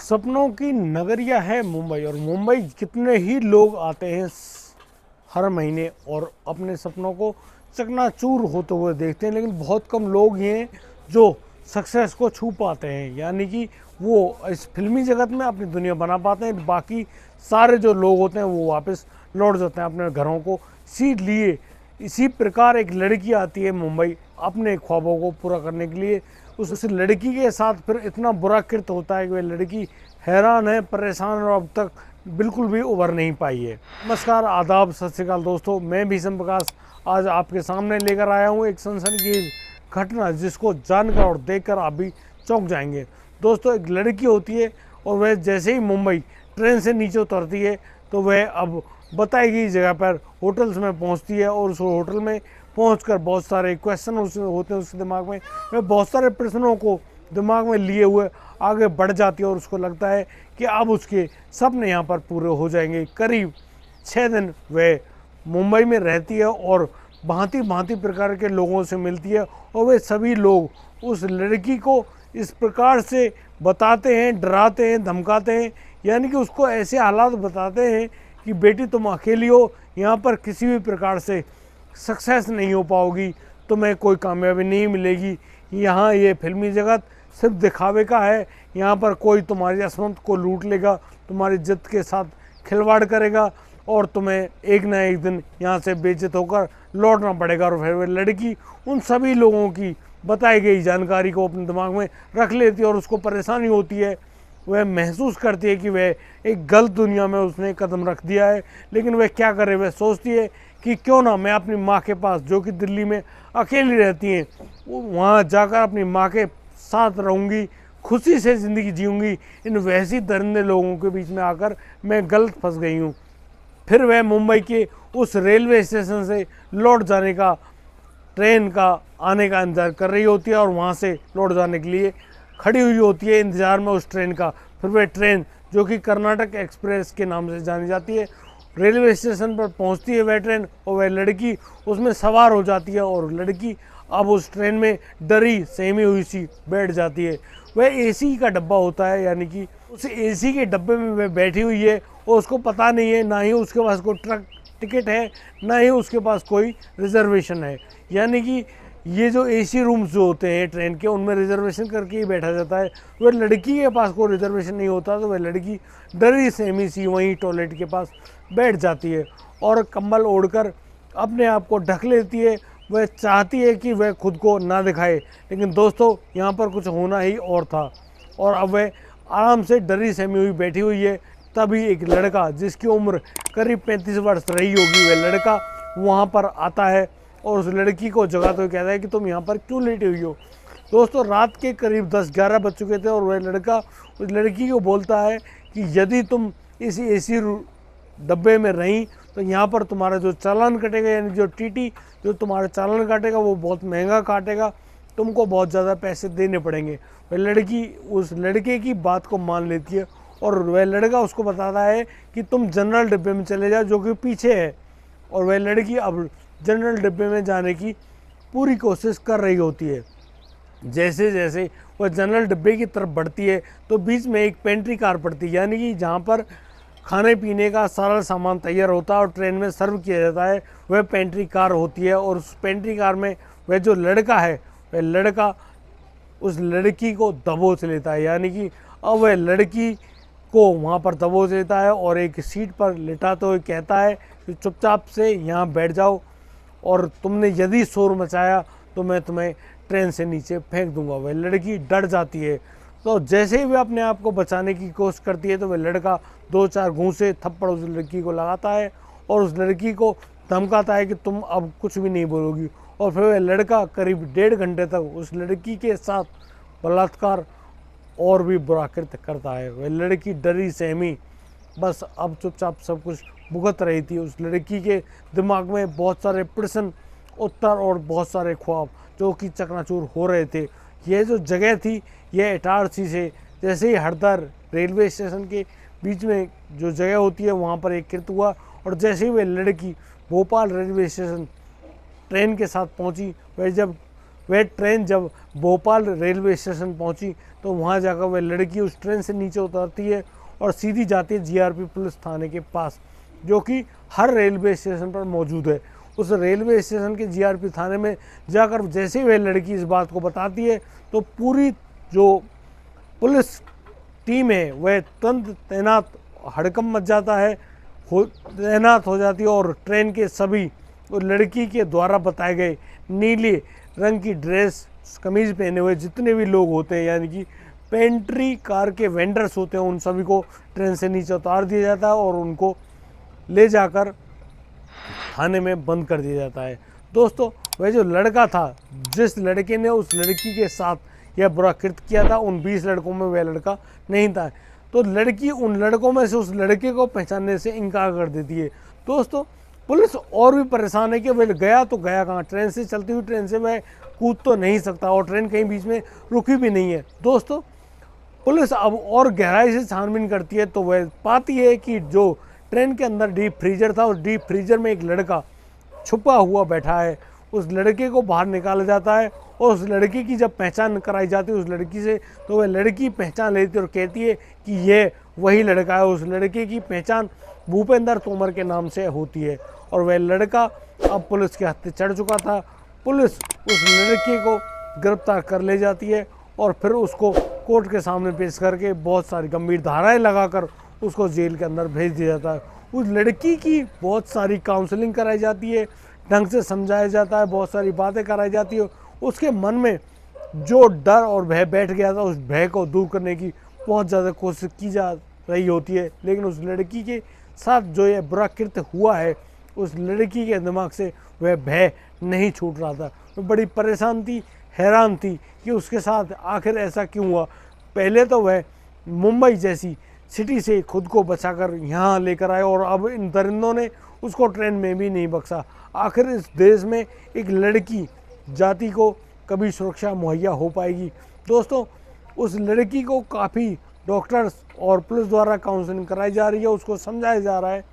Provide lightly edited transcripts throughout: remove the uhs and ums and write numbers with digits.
सपनों की नगरिया है मुंबई, और मुंबई कितने ही लोग आते हैं हर महीने और अपने सपनों को चकनाचूर होते हुए देखते हैं, लेकिन बहुत कम लोग हैं जो सक्सेस को छू पाते हैं। यानी कि वो इस फिल्मी जगत में अपनी दुनिया बना पाते हैं, बाकी सारे जो लोग होते हैं वो वापस लौट जाते हैं अपने घरों को सीट लिए। इसी प्रकार एक लड़की आती है मुंबई अपने ख्वाबों को पूरा करने के लिए। उस लड़की के साथ फिर इतना बुरा कृत्य होता है कि वह लड़की हैरान है, परेशान, और अब तक बिल्कुल भी उभर नहीं पाई है। नमस्कार, आदाब, सत श्री अकाल दोस्तों, मैं भीषम प्रकाश आज आपके सामने लेकर आया हूँ एक सनसनीखेज घटना जिसको जानकर और देखकर आप भी चौंक जाएंगे। दोस्तों, एक लड़की होती है और वह जैसे ही मुंबई ट्रेन से नीचे उतरती है तो वह अब बताई गई जगह पर होटल्स में पहुंचती है, और उस होटल में पहुंचकर बहुत सारे क्वेश्चन होते हैं उसके दिमाग में। वह बहुत सारे प्रश्नों को दिमाग में लिए हुए आगे बढ़ जाती है और उसको लगता है कि अब उसके सपने यहाँ पर पूरे हो जाएंगे। करीब 6 दिन वह मुंबई में रहती है और भांति भांति प्रकार के लोगों से मिलती है, और वे सभी लोग उस लड़की को इस प्रकार से बताते हैं, डराते हैं, धमकाते हैं, यानी कि उसको ऐसे हालात बताते हैं कि बेटी तुम अकेली हो, यहाँ पर किसी भी प्रकार से सक्सेस नहीं हो पाओगी, तुम्हें कोई कामयाबी नहीं मिलेगी, यहाँ ये फिल्मी जगत सिर्फ दिखावे का है, यहाँ पर कोई तुम्हारी असमत को लूट लेगा, तुम्हारी इज्जत के साथ खिलवाड़ करेगा और तुम्हें एक ना एक दिन यहाँ से बेइज्जत होकर लौटना पड़ेगा। और फिर वह लड़की उन सभी लोगों की बताई गई जानकारी को अपने दिमाग में रख लेती है और उसको परेशानी होती है। वह महसूस करती है कि वह एक गलत दुनिया में उसने कदम रख दिया है, लेकिन वह क्या करे। वह सोचती है कि क्यों ना मैं अपनी माँ के पास, जो कि दिल्ली में अकेली रहती हैं, वहाँ जाकर अपनी माँ के साथ रहूँगी, खुशी से ज़िंदगी जीऊँगी। इन वैसी दरिंदे लोगों के बीच में आकर मैं गलत फंस गई हूँ। फिर वह मुंबई के उस रेलवे स्टेशन से लौट जाने का, ट्रेन का आने का इंतज़ार कर रही होती है, और वहाँ से लौट जाने के लिए खड़ी हुई होती है इंतज़ार में उस ट्रेन का। फिर वह ट्रेन, जो कि कर्नाटक एक्सप्रेस के नाम से जानी जाती है, रेलवे स्टेशन पर पहुंचती है वह ट्रेन, और वह लड़की उसमें सवार हो जाती है। और लड़की अब उस ट्रेन में डरी सहमी हुई सी बैठ जाती है। वह एसी का डब्बा होता है, यानी कि उस एसी के डब्बे में वह बैठी हुई है और उसको पता नहीं है, ना ही उसके पास कोई ट्रक टिकट है, ना ही उसके पास कोई रिजर्वेशन है। यानी कि ये जो एसी रूम्स जो होते हैं ट्रेन के, उनमें रिजर्वेशन करके ही बैठा जाता है। वह लड़की के पास कोई रिजर्वेशन नहीं होता, तो वह लड़की डरी सहमी सी वहीं टॉयलेट के पास बैठ जाती है और कंबल ओढ़कर अपने आप को ढक लेती है। वह चाहती है कि वह खुद को ना दिखाए, लेकिन दोस्तों यहाँ पर कुछ होना ही और था। और अब वह आराम से डरी सहमी हुई बैठी हुई है, तभी एक लड़का जिसकी उम्र करीब 35 वर्ष रही होगी, वह लड़का वहाँ पर आता है और उस लड़की को जगाते हुए कहता है कि तुम यहाँ पर क्यों लेटी हुई हो। दोस्तों, रात के करीब 10-11 बज चुके थे और वह लड़का उस लड़की को बोलता है कि यदि तुम इस एसी डब्बे में रहीं तो यहाँ पर तुम्हारा जो चालान कटेगा, यानी जो टीटी जो तुम्हारा चालान काटेगा वो बहुत महंगा काटेगा, तुमको बहुत ज़्यादा पैसे देने पड़ेंगे। वह लड़की उस लड़के की बात को मान लेती है और वह लड़का उसको बताता है कि तुम जनरल डिब्बे में चले जाओ, जो कि पीछे है। और वह लड़की अब जनरल डिब्बे में जाने की पूरी कोशिश कर रही होती है। जैसे जैसे वह जनरल डिब्बे की तरफ बढ़ती है तो बीच में एक पेंट्री कार पड़ती है, यानी कि जहाँ पर खाने पीने का सारा सामान तैयार होता है और ट्रेन में सर्व किया जाता है, वह पेंट्री कार होती है। और उस पेंट्री कार में वह जो लड़का है, वह लड़का उस लड़की को दबोच लेता है, यानी कि अब वह लड़की को वहाँ पर दबोच लेता है और एक सीट पर लिटाते हुए कहता है कि चुपचाप से यहाँ बैठ जाओ, और तुमने यदि शोर मचाया तो मैं तुम्हें ट्रेन से नीचे फेंक दूंगा। वह लड़की डर जाती है, तो जैसे ही वह अपने आप को बचाने की कोशिश करती है तो वह लड़का 2-4 घूंसे थप्पड़ उस लड़की को लगाता है और उस लड़की को धमकाता है कि तुम अब कुछ भी नहीं बोलोगी। और फिर वह लड़का करीब 1.5 घंटे तक उस लड़की के साथ बलात्कार और भी बुरा कृत्य करता है। वह लड़की डरी सहमी बस अब चुपचाप सब कुछ भुगत रही थी। उस लड़की के दिमाग में बहुत सारे प्रश्न, उत्तर और बहुत सारे ख्वाब जो कि चकनाचूर हो रहे थे। यह जो जगह थी, यह इटारसी से जैसे ही हरदह रेलवे स्टेशन के बीच में जो जगह होती है वहाँ पर एक कृत्य हुआ, और जैसे ही वह लड़की भोपाल रेलवे स्टेशन ट्रेन के साथ पहुँची, वह जब वह ट्रेन जब भोपाल रेलवे स्टेशन पहुंची तो वहां जाकर वह लड़की उस ट्रेन से नीचे उतरती है और सीधी जाती है जीआरपी पुलिस थाने के पास, जो कि हर रेलवे स्टेशन पर मौजूद है। उस रेलवे स्टेशन के जीआरपी थाने में जाकर जैसे ही वह लड़की इस बात को बताती है तो पूरी जो पुलिस टीम है वह तुरंत तैनात, हड़कंप मच जाता है, तैनात हो जाती है और ट्रेन के सभी उस लड़की के द्वारा बताए गए नीले रंग की ड्रेस कमीज पहने हुए जितने भी लोग होते हैं, यानी कि पेंट्री कार के वेंडर्स होते हैं, उन सभी को ट्रेन से नीचे उतार दिया जाता है और उनको ले जाकर थाने में बंद कर दिया जाता है। दोस्तों, वह जो लड़का था, जिस लड़के ने उस लड़की के साथ यह बुरा कृत्य किया था, उन 20 लड़कों में वह लड़का नहीं था। तो लड़की उन लड़कों में से उस लड़के को पहचानने से इनकार कर देती है। दोस्तों, पुलिस और भी परेशान है कि वह गया तो गया कहाँ, ट्रेन से, चलती हुई ट्रेन से वह कूद तो नहीं सकता और ट्रेन कहीं बीच में रुकी भी नहीं है। दोस्तों, पुलिस अब और गहराई से छानबीन करती है तो वह पाती है कि जो ट्रेन के अंदर डीप फ्रीजर था, उस डीप फ्रीजर में एक लड़का छुपा हुआ बैठा है। उस लड़के को बाहर निकाला जाता है और उस लड़के की जब पहचान कराई जाती है उस लड़की से, तो वह लड़की पहचान लेती है और कहती है कि यह वही लड़का है। उस लड़के की पहचान भूपेंद्र तोमर के नाम से होती है और वह लड़का अब पुलिस के हत्थे चढ़ चुका था। पुलिस उस लड़के को गिरफ्तार कर ले जाती है और फिर उसको कोर्ट के सामने पेश करके बहुत सारी गंभीर धाराएं लगाकर उसको जेल के अंदर भेज दिया जाता है। उस लड़की की बहुत सारी काउंसलिंग कराई जाती है, ढंग से समझाया जाता है, बहुत सारी बातें कराई जाती है। उसके मन में जो डर और भय बैठ गया था, उस भय को दूर करने की बहुत ज़्यादा कोशिश की जा रही होती है, लेकिन उस लड़की के साथ जो ये बुरा कृत्य हुआ है, उस लड़की के दिमाग से वह भय नहीं छूट रहा था। वो बड़ी परेशान थी, हैरान थी कि उसके साथ आखिर ऐसा क्यों हुआ। पहले तो वह मुंबई जैसी सिटी से खुद को बचाकर यहाँ लेकर आए और अब इन दरिंदों ने उसको ट्रेन में भी नहीं बख्शा। आखिर इस देश में एक लड़की जाति को कभी सुरक्षा मुहैया हो पाएगी। दोस्तों, उस लड़की को काफ़ी डॉक्टर्स और पुलिस द्वारा काउंसलिंग कराई जा रही है, उसको समझाया जा रहा है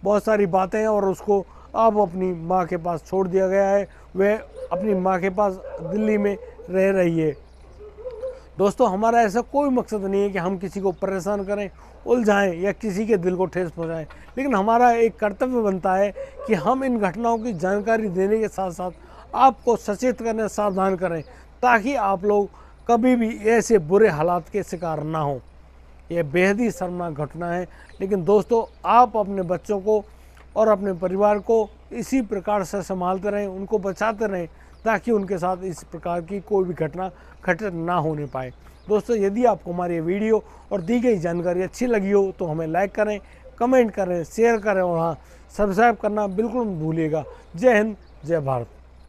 बहुत सारी बातें, और उसको अब अपनी माँ के पास छोड़ दिया गया है। वह अपनी माँ के पास दिल्ली में रह रही है। दोस्तों, हमारा ऐसा कोई मकसद नहीं है कि हम किसी को परेशान करें, उलझाएं या किसी के दिल को ठेस पहुंचाएं, लेकिन हमारा एक कर्तव्य बनता है कि हम इन घटनाओं की जानकारी देने के साथ साथ आपको सचेत करें, सावधान करें, ताकि आप लोग कभी भी ऐसे बुरे हालात के शिकार ना हों। यह बेहद ही शर्मनाक घटना है, लेकिन दोस्तों, आप अपने बच्चों को और अपने परिवार को इसी प्रकार से संभालते रहें, उनको बचाते रहें, ताकि उनके साथ इस प्रकार की कोई भी घटना घटित ना होने पाए। दोस्तों, यदि आपको हमारी वीडियो और दी गई जानकारी अच्छी लगी हो तो हमें लाइक करें, कमेंट करें, शेयर करें और हाँ, सब्सक्राइब करना बिल्कुल मत भूलिएगा। जय हिंद, जय भारत।